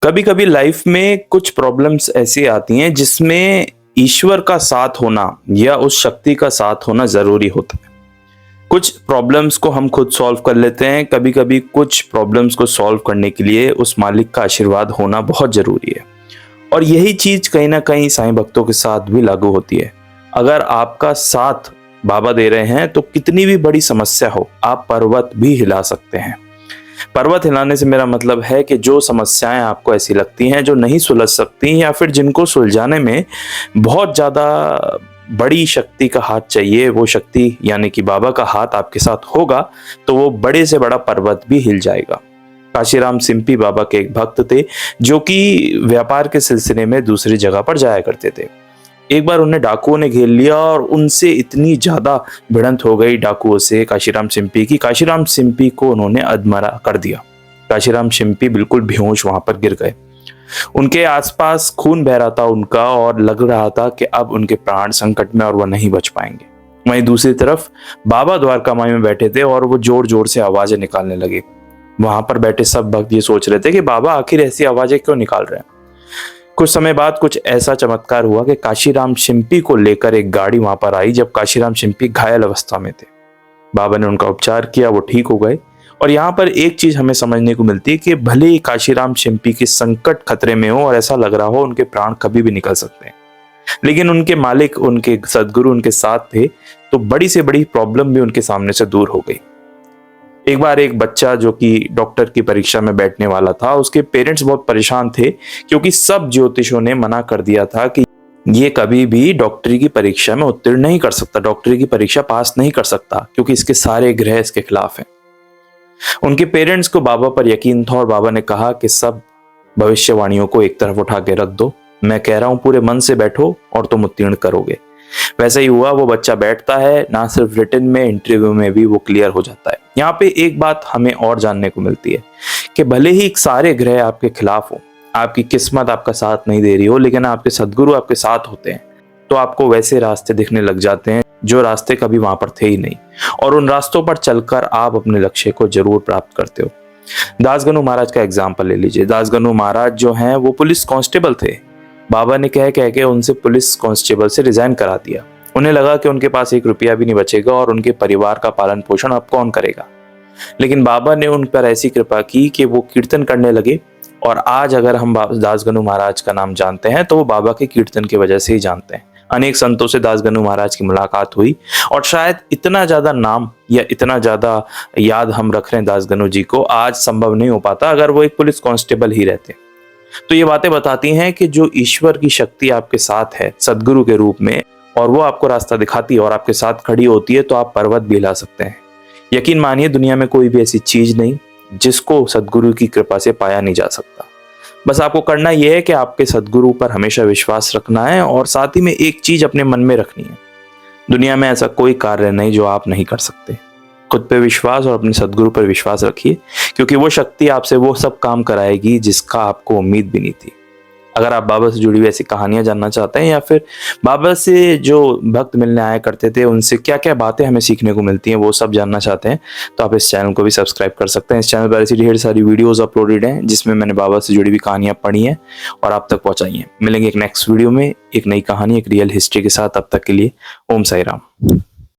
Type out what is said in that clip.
कभी कभी लाइफ में कुछ प्रॉब्लम्स ऐसी आती हैं जिसमें ईश्वर का साथ होना या उस शक्ति का साथ होना जरूरी होता है। कुछ प्रॉब्लम्स को हम खुद सॉल्व कर लेते हैं, कभी कभी कुछ प्रॉब्लम्स को सॉल्व करने के लिए उस मालिक का आशीर्वाद होना बहुत जरूरी है। और यही चीज कहीं ना कहीं साईं भक्तों के साथ भी लागू होती है। अगर आपका साथ बाबा दे रहे हैं तो कितनी भी बड़ी समस्या हो, आप पर्वत भी हिला सकते हैं। पर्वत हिलाने से मेरा मतलब है कि जो समस्याएं आपको ऐसी लगती हैं जो नहीं सुलझ सकती, या फिर जिनको सुलझाने में बहुत ज्यादा बड़ी शक्ति का हाथ चाहिए, वो शक्ति यानी कि बाबा का हाथ आपके साथ होगा तो वो बड़े से बड़ा पर्वत भी हिल जाएगा। काशीराम सिंपी बाबा के एक भक्त थे जो कि व्यापार के सिलसिले में दूसरी जगह पर जाया करते थे। एक बार उन्हें डाकुओं ने घेर लिया और उनसे इतनी ज्यादा भिड़ंत हो गई डाकुओं से काशीराम सिंपी की, काशीराम सिंपी को उन्होंने अधमरा कर दिया। काशीराम सिंपी बिल्कुल बेहोश वहां पर गिर गए। उनके आसपास खून बह रहा था उनका और लग रहा था कि अब उनके प्राण संकट में और वह नहीं बच पाएंगे। वहीं दूसरी तरफ बाबा द्वारकामाई में बैठे थे और वो जोर जोर से आवाजें निकालने लगे। वहां पर बैठे सब भक्त ये सोच रहे थे कि बाबा आखिर ऐसी आवाजें क्यों निकाल रहे हैं। कुछ समय बाद कुछ ऐसा चमत्कार हुआ कि काशीराम शिंपी को लेकर एक गाड़ी वहां पर आई। जब काशीराम शिंपी घायल अवस्था में थे, बाबा ने उनका उपचार किया, वो ठीक हो गए। और यहाँ पर एक चीज हमें समझने को मिलती है कि भले ही काशीराम शिंपी की संकट खतरे में हो और ऐसा लग रहा हो उनके प्राण कभी भी निकल सकते हैं, लेकिन उनके मालिक, उनके सदगुरु उनके साथ थे, तो बड़ी से बड़ी प्रॉब्लम भी उनके सामने से दूर हो गई। एक बार एक बच्चा जो कि डॉक्टर की परीक्षा में बैठने वाला था, उसके पेरेंट्स बहुत परेशान थे क्योंकि सब ज्योतिषों ने मना कर दिया था कि ये कभी भी डॉक्टरी की परीक्षा में उत्तीर्ण नहीं कर सकता, डॉक्टरी की परीक्षा पास नहीं कर सकता, क्योंकि इसके सारे ग्रह इसके खिलाफ हैं। उनके पेरेंट्स को बाबा पर यकीन था और बाबा ने कहा कि सब भविष्यवाणियों को एक तरफ उठा के रख दो, मैं कह रहा हूं पूरे मन से बैठो और तुम उत्तीर्ण करोगे। वैसा ही हुआ, वो बच्चा बैठता है, ना सिर्फ रिटन में, इंटरव्यू में भी वो क्लियर हो जाता है। यहाँ पे एक बात हमें और जानने को मिलती है कि भले ही सारे ग्रह आपके खिलाफ हो, आपकी किस्मत आपका साथ नहीं दे रही हो, लेकिन आपके सदगुरु आपके साथ होते हैं तो आपको वैसे रास्ते दिखने लग जाते हैं जो रास्ते कभी वहां पर थे ही नहीं, और उन रास्तों पर चलकर आप अपने लक्ष्य को जरूर प्राप्त करते हो। दासगनु महाराज का एग्जाम्पल ले लीजिए। दासगनु महाराज जो हैं वो पुलिस कांस्टेबल थे। बाबा ने कह कह के उनसे पुलिस कांस्टेबल से रिजाइन करा दिया। उन्हें लगा कि उनके पास एक रुपया भी नहीं बचेगा और उनके परिवार का पालन पोषण अब कौन करेगा। लेकिन बाबा ने उन पर ऐसी कृपा की कि वो कीर्तन करने लगे, और आज अगर हम दासगनु महाराज का नाम जानते हैं तो वो बाबा के कीर्तन की वजह से ही जानते हैं। अनेक संतों से दासगनु महाराज की मुलाकात हुई, और शायद इतना ज्यादा नाम या इतना ज्यादा याद हम रख रहे हैं दासगनु जी को, आज संभव नहीं हो पाता अगर वो एक पुलिस कांस्टेबल ही रहते। तो ये बातें बताती हैं कि जो ईश्वर की शक्ति आपके साथ है सदगुरु के रूप में, और वो आपको रास्ता दिखाती है और आपके साथ खड़ी होती है, तो आप पर्वत भी हिला सकते हैं। यकीन मानिए, दुनिया में कोई भी ऐसी चीज नहीं जिसको सदगुरु की कृपा से पाया नहीं जा सकता। बस आपको करना यह है कि आपके सदगुरु पर हमेशा विश्वास रखना है, और साथ ही में एक चीज अपने मन में रखनी है, दुनिया में ऐसा कोई कार्य नहीं जो आप नहीं कर सकते। खुद पे विश्वास और अपने सदगुरु पर विश्वास रखिए, क्योंकि वो शक्ति आपसे वो सब काम कराएगी जिसका आपको उम्मीद भी नहीं थी। अगर आप बाबा से जुड़ी हुई ऐसी कहानियां जानना चाहते हैं, या फिर बाबा से जो भक्त मिलने आया करते थे उनसे क्या क्या बातें हमें सीखने को मिलती हैं, वो सब जानना चाहते हैं, तो आप इस चैनल को भी सब्सक्राइब कर सकते हैं। इस चैनल पर ऐसी ढेर सारी वीडियोस अपलोडेड हैं जिसमें मैंने बाबा से जुड़ी हुई कहानियां पढ़ी हैं और आप तक पहुंचाई हैं। मिलेंगे एक नेक्स्ट वीडियो में एक नई कहानी, एक रियल हिस्ट्री के साथ। तब तक के लिए ओम साई राम।